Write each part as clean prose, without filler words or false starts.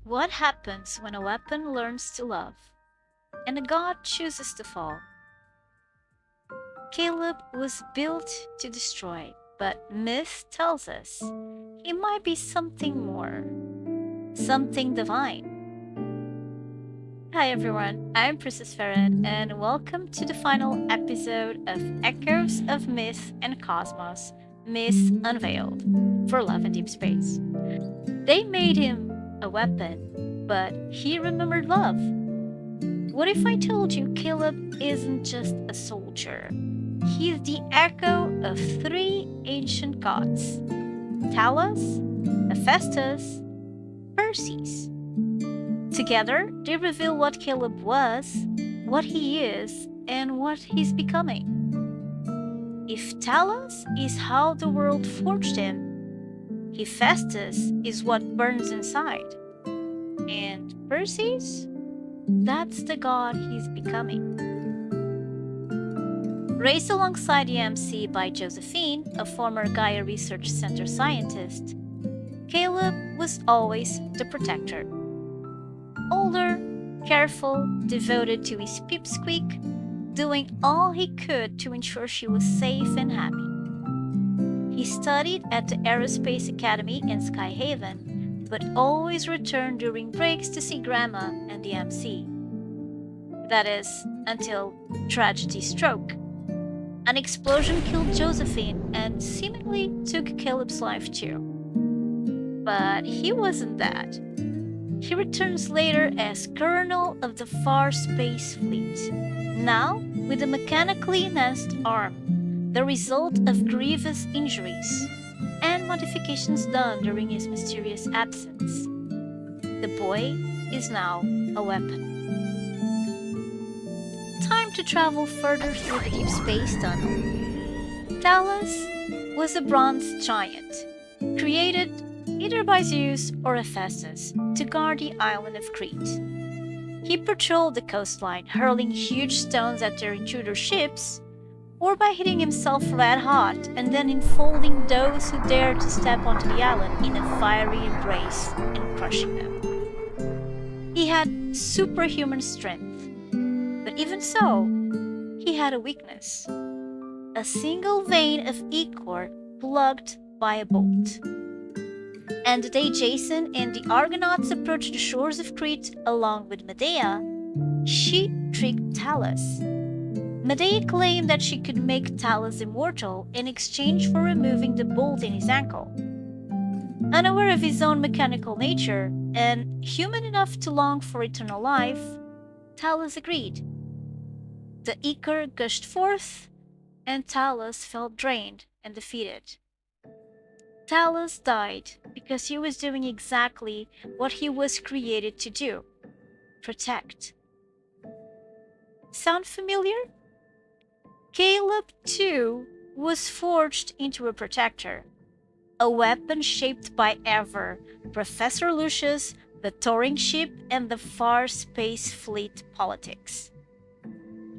What happens when a weapon learns to love and a god chooses to fall? Caleb was built to destroy, but myth tells us he might be something more, something divine. Hi everyone, I'm Princess Farron, and welcome to the final episode of Echoes of Myth and Cosmos Myth Unveiled for Love and Deepspace. They made him a weapon, but he remembered love. What if I told you Caleb isn't just a soldier? He's the echo of three ancient gods: Talos, Hephaestus, Perses. Together, they reveal what Caleb was, what he is, and what he's becoming. If Talos is how the world forged him, Hephaestus is what burns inside, and Perses, that's the god he's becoming. Raised alongside the MC by Josephine, a former Gaia Research Center scientist, Caleb was always the protector. Older, careful, devoted to his pipsqueak, doing all he could to ensure she was safe and happy. He studied at the Aerospace Academy in Skyhaven, but always returned during breaks to see Grandma and the MC. That is, until tragedy struck. An explosion killed Josephine and seemingly took Caleb's life too. But he wasn't that. He returns later as Colonel of the Far Space Fleet, now with a mechanically enhanced arm, the result of grievous injuries and modifications done during his mysterious absence. The boy is now a weapon. Time to travel further through the deep space tunnel. Talos was a bronze giant, created either by Zeus or Hephaestus to guard the island of Crete. He patrolled the coastline, hurling huge stones at their intruder ships, or by hitting himself red hot and then enfolding those who dared to step onto the island in a fiery embrace and crushing them. He had superhuman strength, but even so, he had a weakness: a single vein of ichor plugged by a bolt. And the day Jason and the Argonauts approached the shores of Crete along with Medea, she tricked Talos. Medea claimed that she could make Talos immortal in exchange for removing the bolt in his ankle. Unaware of his own mechanical nature and human enough to long for eternal life, Talos agreed. The ichor gushed forth, and Talos felt drained and defeated. Talos died because he was doing exactly what he was created to do: protect. Sound familiar? Caleb, too, was forged into a protector, a weapon shaped by Ever, Professor Lucius, the touring ship, and the Far Space Fleet politics.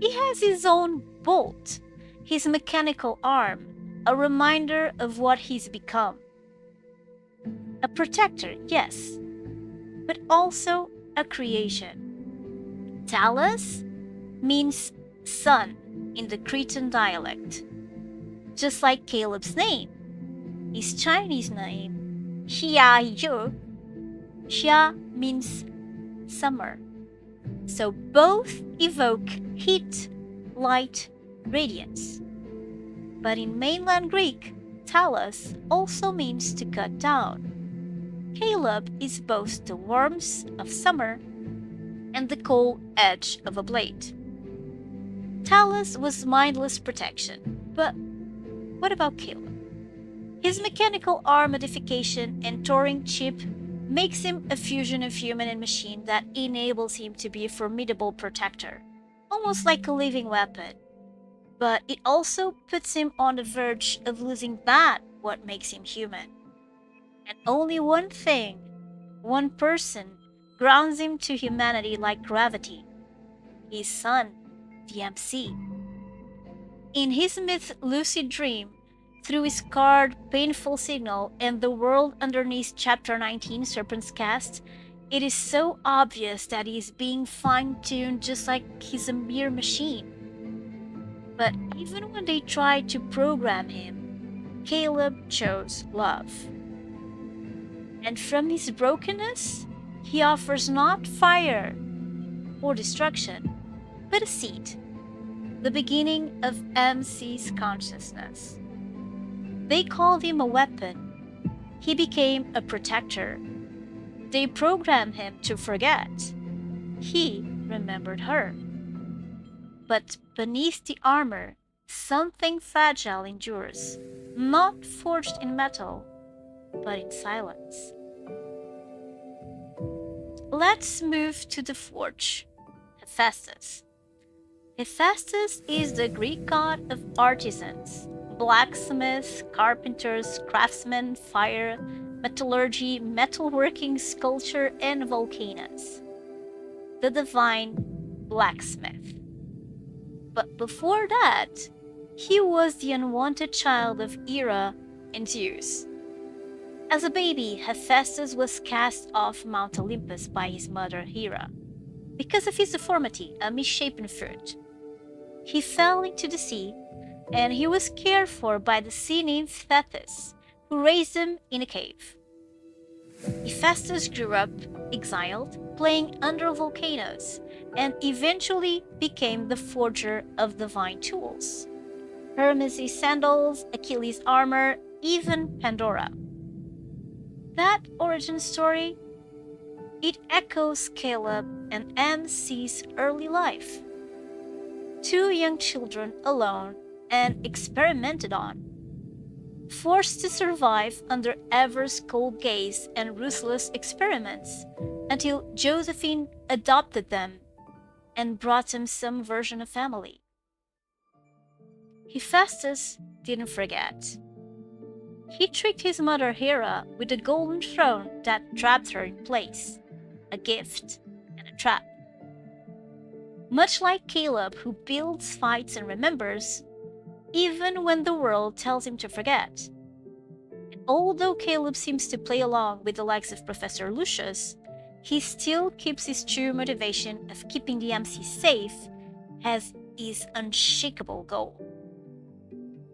He has his own bolt, his mechanical arm, a reminder of what he's become. A protector, yes, but also a creation. Talos means sun in the Cretan dialect, just like Caleb's name. His Chinese name, Xia Yu, Xia means summer. So both evoke heat, light, radiance. But in mainland Greek, Talos also means to cut down. Caleb is both the warmth of summer and the cold edge of a blade. Talos was mindless protection, but what about Caleb? His mechanical arm modification and touring chip makes him a fusion of human and machine that enables him to be a formidable protector, almost like a living weapon. But it also puts him on the verge of losing that what makes him human. And only one thing, one person, grounds him to humanity like gravity: his son, the MC. In his myth lucid dream, through his card painful signal and the world underneath chapter 19 Serpent's Cast, It is so obvious that he is being fine-tuned just like he's a mere machine. But even when they tried to program him, Caleb chose love. And from his brokenness, he offers not fire or destruction, but a seed, the beginning of MC's consciousness. They called him a weapon. He became a protector. They programmed him to forget. He remembered her. But beneath the armor, something fragile endures, not forged in metal, but in silence. Let's move to the forge, Hephaestus. Hephaestus is the Greek god of artisans, blacksmiths, carpenters, craftsmen, fire, metallurgy, metalworking, sculpture, and volcanoes. The divine blacksmith. But before that, he was the unwanted child of Hera and Zeus. As a baby, Hephaestus was cast off Mount Olympus by his mother Hera. Because of his deformity, a misshapen foot, he fell into the sea, and he was cared for by the sea nymph Thetis, who raised him in a cave. Hephaestus grew up exiled, playing under volcanoes, and eventually became the forger of divine tools. Hermes' sandals, Achilles' armor, even Pandora. That origin story, it echoes Caleb and MC's early life. Two young children alone and experimented on, forced to survive under Ever's cold gaze and ruthless experiments until Josephine adopted them and brought them some version of family. Hephaestus didn't forget. He tricked his mother Hera with a golden throne that trapped her in place, a gift and a trap. Much like Caleb, who builds, fights, and remembers, even when the world tells him to forget. And although Caleb seems to play along with the likes of Professor Lucius, he still keeps his true motivation of keeping the MC safe as his unshakable goal.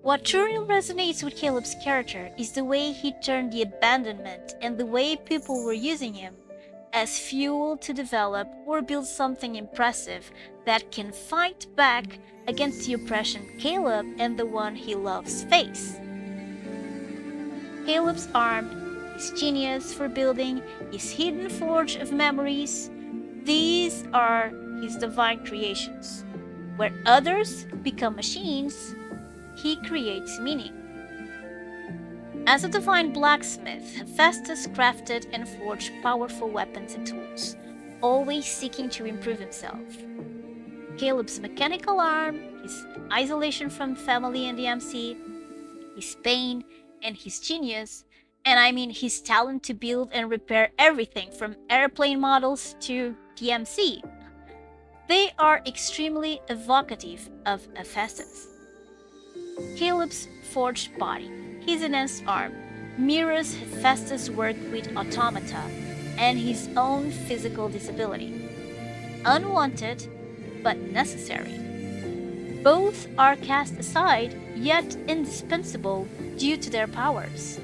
What truly resonates with Caleb's character is the way he turned the abandonment and the way people were using him as fuel to develop or build something impressive that can fight back against the oppression Caleb and the one he loves face. Caleb's arm, his genius for building his hidden forge of memories, these are his divine creations. Where others become machines, he creates meaning. As a divine blacksmith, Hephaestus crafted and forged powerful weapons and tools, always seeking to improve himself. Caleb's mechanical arm, his isolation from family and the MC, his pain, and his genius, and I mean his talent to build and repair everything from airplane models to the MC. They are extremely evocative of Hephaestus. Caleb's forged body, his enhanced arm, mirrors Hephaestus' work with automata and his own physical disability. Unwanted, but necessary. Both are cast aside, yet indispensable due to their powers.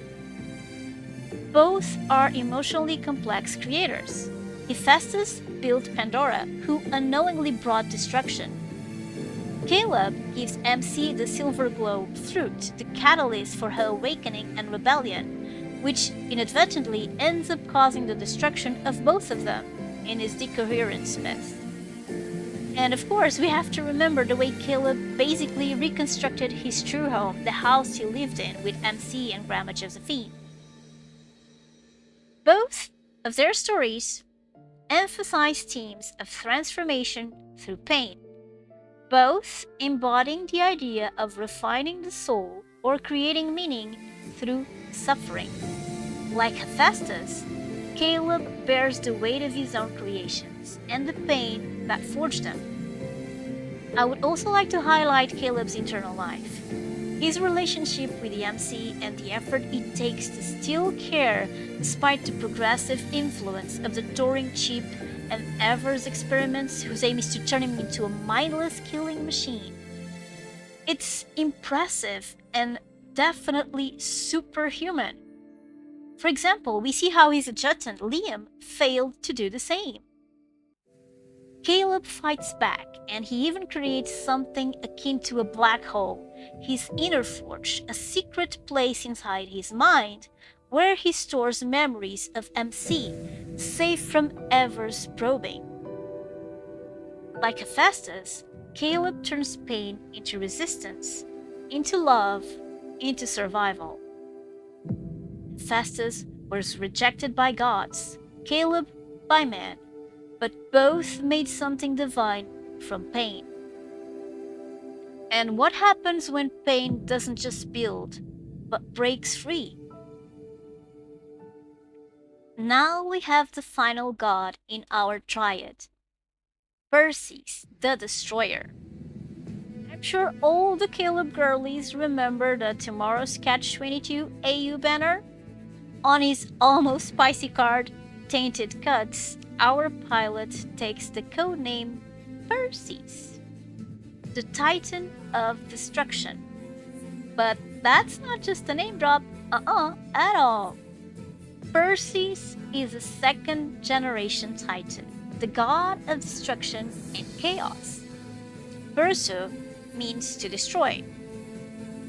Both are emotionally complex creators. Hephaestus built Pandora, who unknowingly brought destruction. Caleb gives MC the silver globe fruit, the catalyst for her awakening and rebellion, which inadvertently ends up causing the destruction of both of them in his decoherence myth. And of course, we have to remember the way Caleb basically reconstructed his true home, the house he lived in with MC and Grandma Josephine. Both of their stories emphasize themes of transformation through pain, both embodying the idea of refining the soul or creating meaning through suffering. Like Hephaestus, Caleb bears the weight of his own creations and the pain that forged them. I would also like to highlight Caleb's internal life. His relationship with the MC and the effort it takes to still care despite the progressive influence of the Turing chip and Evers experiments whose aim is to turn him into a mindless killing machine. It's impressive and definitely superhuman. For example, we see how his adjutant Liam failed to do the same. Caleb fights back, and he even creates something akin to a black hole, his inner forge, a secret place inside his mind where he stores memories of MC, safe from Evers' probing. Like Hephaestus, Caleb turns pain into resistance, into love, into survival. Hephaestus was rejected by gods, Caleb by man, but both made something divine from pain. And what happens when pain doesn't just build, but breaks free? Now we have the final god in our triad, Perses, the Destroyer. I'm sure all the Caleb girlies remember the Tomorrow's Catch-22 AU banner. On his almost spicy card, Tainted Cuts, our pilot takes the codename Perses, the Titan of Destruction. But that's not just a name drop, at all. Perses is a second-generation Titan, the god of destruction and chaos. Persu means to destroy.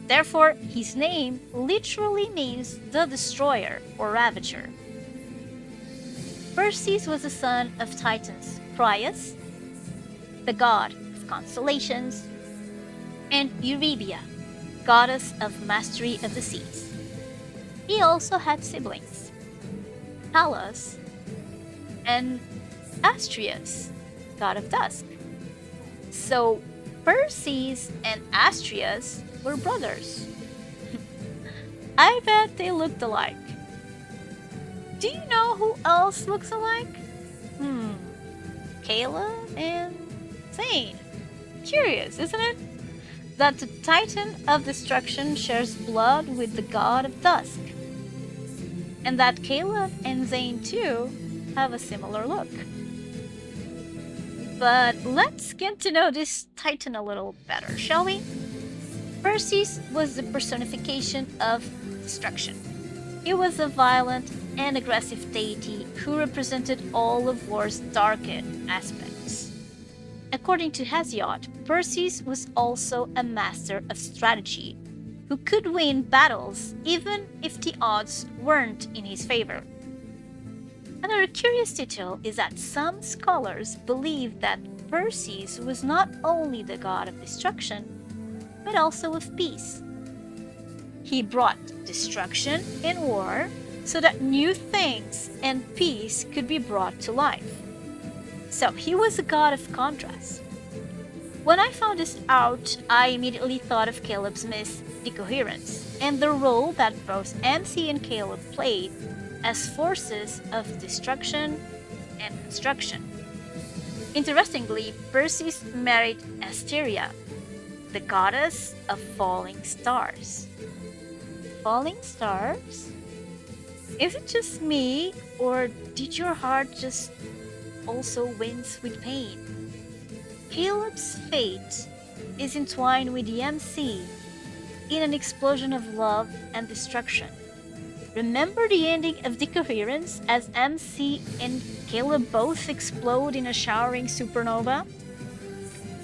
Therefore, his name literally means the destroyer or ravager. Perses was the son of Titans Crius, the god of constellations, and Eurybia, goddess of mastery of the seas. He also had siblings, Talos and Astrius, god of dusk. So Perses and Astrius were brothers. I bet they looked alike. Do you know who else looks alike? Caleb and Zane. Curious, isn't it? That the Titan of Destruction shares blood with the god of dusk. And that Caleb and Zane too have a similar look. But let's get to know this Titan a little better, shall we? Perses was the personification of destruction. He was a violent and aggressive deity who represented all of war's darkened aspects. According to Hesiod, Perses was also a master of strategy, who could win battles even if the odds weren't in his favor. Another curious detail is that some scholars believe that Perses was not only the god of destruction, but also of peace. He brought destruction and war so that new things and peace could be brought to life. So he was a god of contrast. When I found this out, I immediately thought of Caleb's myth, Decoherence, and the role that both MC and Caleb played as forces of destruction and construction. Interestingly, Perses married Asteria, the goddess of falling stars. Falling stars? Is it just me, or did your heart just also wince with pain? Caleb's fate is entwined with the MC in an explosion of love and destruction. Remember the ending of Decoherence as MC and Caleb both explode in a showering supernova?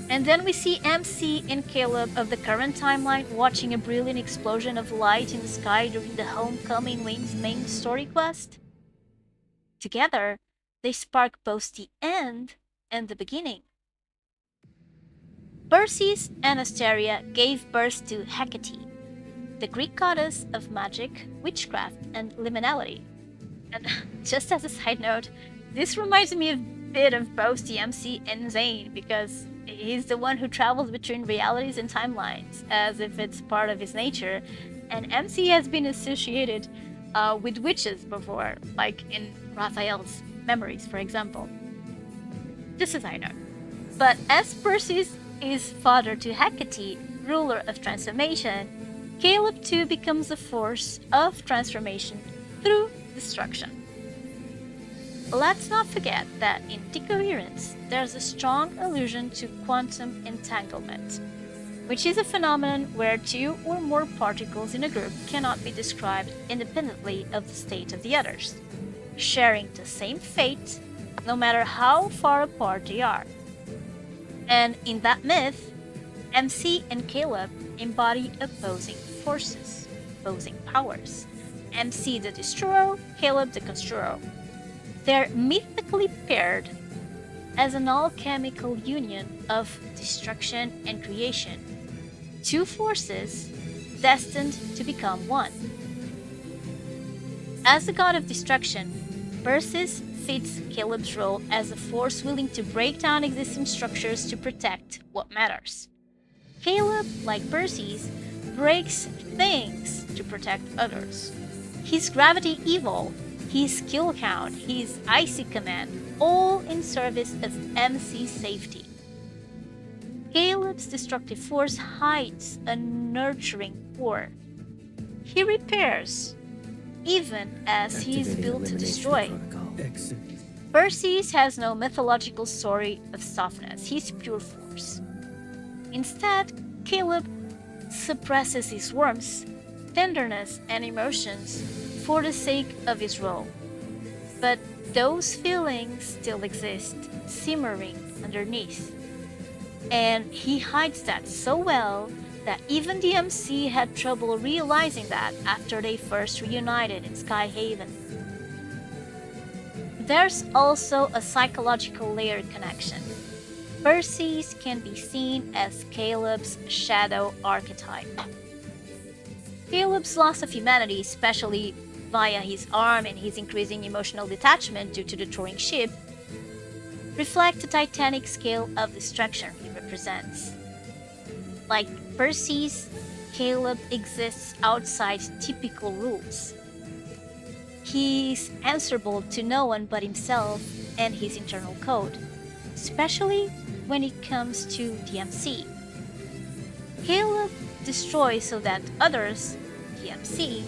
And then we see MC and Caleb of the current timeline watching a brilliant explosion of light in the sky during the Homecoming Wings main story quest. Together, they spark both the end and the beginning. Perses and Asteria gave birth to Hecate, the Greek goddess of magic, witchcraft, and liminality. And just as a side note, this reminds me a bit of both the MC and Zane, because he's the one who travels between realities and timelines, as if it's part of his nature, and MC has been associated with witches before, like in Raphael's memories, for example. Just as I know. But as Perses is father to Hecate, ruler of transformation, Caleb too becomes a force of transformation through destruction. Let's not forget that in decoherence, there's a strong allusion to quantum entanglement, which is a phenomenon where two or more particles in a group cannot be described independently of the state of the others, sharing the same fate no matter how far apart they are. And in that myth, MC and Caleb embody opposing forces, opposing powers. MC the destroyer, Caleb the constructor. They're mythically paired as an alchemical union of destruction and creation, two forces destined to become one. As the god of destruction, Perses fits Caleb's role as a force willing to break down existing structures to protect what matters. Caleb, like Perses, breaks things to protect others. His gravity evil, his kill count, his icy command, all in service of MC's safety. Caleb's destructive force hides a nurturing core. He repairs, even as he is built to destroy. Perses has no mythological story of softness, he's pure force. Instead, Caleb suppresses his warmth, tenderness, and emotions for the sake of his role. But those feelings still exist, simmering underneath. And he hides that so well that even the MC had trouble realizing that after they first reunited in Skyhaven. There's also a psychological layer connection. Perses can be seen as Caleb's shadow archetype. Caleb's loss of humanity, especially via his arm and his increasing emotional detachment due to the touring ship, reflect the titanic scale of destruction he represents. Like Perses, Caleb exists outside typical rules. He's answerable to no one but himself and his internal code, especially when it comes to the MC. Caleb destroys so that others, the MC,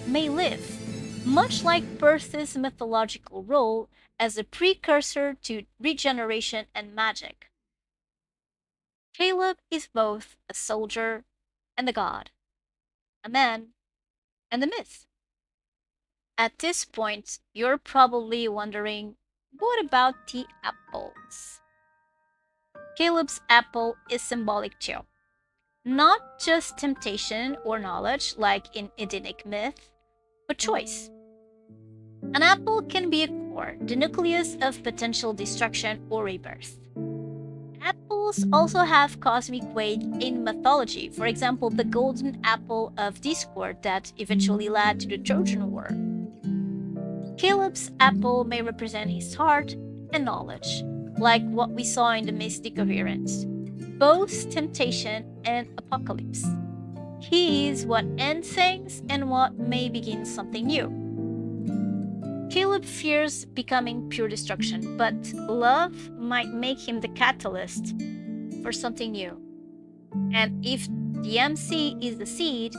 may live, much like Perses' mythological role as a precursor to regeneration and magic. Caleb is both a soldier and a god, a man and a myth. At this point, you're probably wondering, what about the apples? Caleb's apple is symbolic too. Not just temptation or knowledge like in Edenic myth, but choice. An apple can be a core, the nucleus of potential destruction or rebirth. Apples also have cosmic weight in mythology, for example, the golden apple of discord that eventually led to the Trojan War. Caleb's apple may represent his heart and knowledge, like what we saw in the mystic coherence, both temptation and apocalypse. He is what ends things and what may begin something new. Caleb fears becoming pure destruction, but love might make him the catalyst for something new. And if the MC is the seed,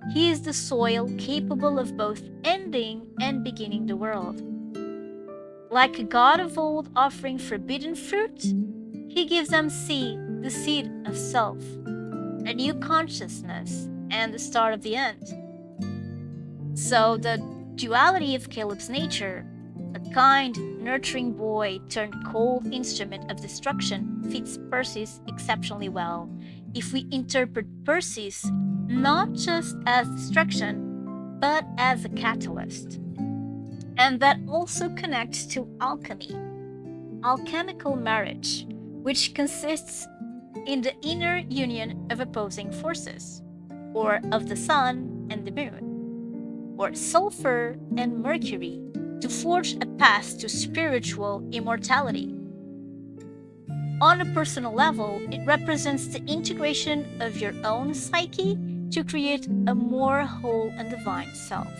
he is the soil capable of both ending and beginning the world. Like a god of old offering forbidden fruit, he gives MC the seed of self, a new consciousness, and the start of the end. So the duality of Caleb's nature, a kind, nurturing boy turned cold instrument of destruction, fits Perses exceptionally well if we interpret Perses not just as destruction, but as a catalyst. And that also connects to alchemy, alchemical marriage, which consists in the inner union of opposing forces, or of the sun and the moon, or sulfur and mercury, to forge a path to spiritual immortality. On a personal level, it represents the integration of your own psyche to create a more whole and divine self.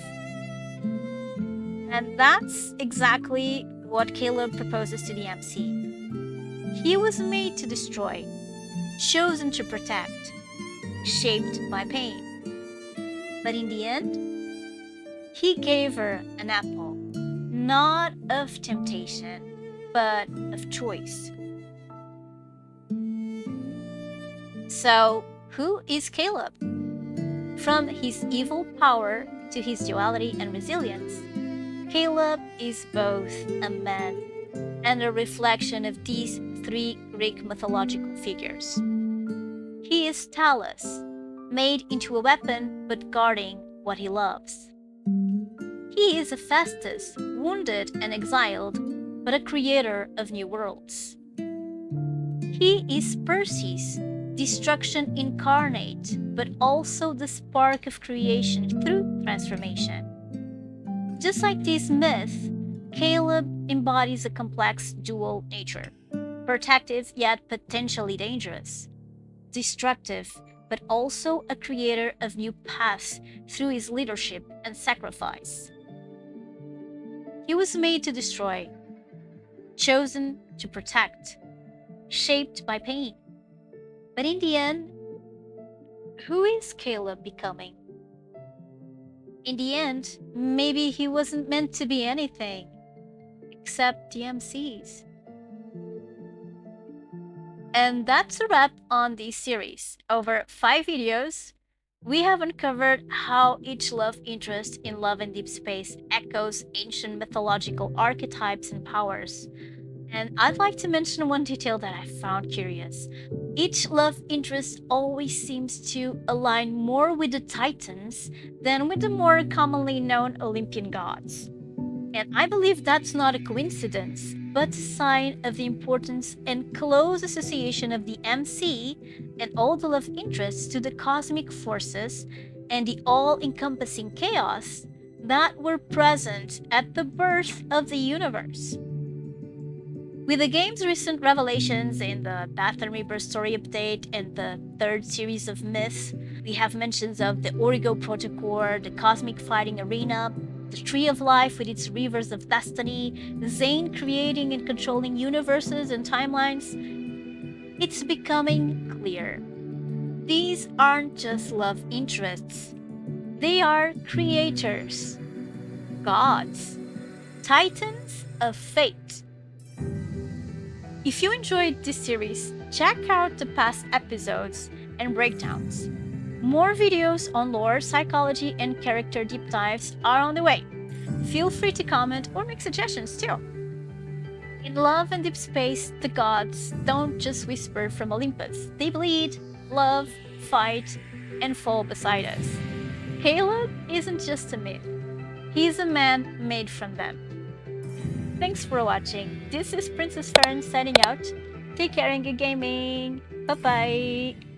And that's exactly what Caleb proposes to the MC. He was made to destroy, chosen to protect, shaped by pain. But in the end, he gave her an apple, not of temptation, but of choice. So, who is Caleb? From his evil power to his duality and resilience, Caleb is both a man and a reflection of these three Greek mythological figures. He is Talos, made into a weapon but guarding what he loves. He is Hephaestus, wounded and exiled, but a creator of new worlds. He is Perses, destruction incarnate, but also the spark of creation through transformation. Just like this myth, Caleb embodies a complex dual nature, protective yet potentially dangerous, destructive but also a creator of new paths through his leadership and sacrifice. He was made to destroy, chosen to protect, shaped by pain. But in the end, who is Caleb becoming? In the end, maybe he wasn't meant to be anything except the MCs. And that's a wrap on this series. Over 5 videos, we have uncovered how each love interest in Love and Deepspace echoes ancient mythological archetypes and powers. And I'd like to mention one detail that I found curious. Each love interest always seems to align more with the Titans than with the more commonly known Olympian gods. And I believe that's not a coincidence, but a sign of the importance and close association of the MC and all the love interests to the cosmic forces and the all-encompassing chaos that were present at the birth of the universe. With the game's recent revelations in the Bath and Rebirth story update and the 3rd series of myths, we have mentions of the Origo Protocore, the Cosmic Fighting Arena, the Tree of Life with its Rivers of Destiny, Zane creating and controlling universes and timelines. It's becoming clear. These aren't just love interests. They are creators, gods, titans of fate. If you enjoyed this series, check out the past episodes and breakdowns. More videos on lore, psychology, and character deep dives are on the way. Feel free to comment or make suggestions too. In Love and Deepspace, the gods don't just whisper from Olympus. They bleed, love, fight, and fall beside us. Caleb isn't just a myth. He's a man made from them. Thanks for watching. This is Princess Farron signing out. Take care and good gaming. Bye-bye.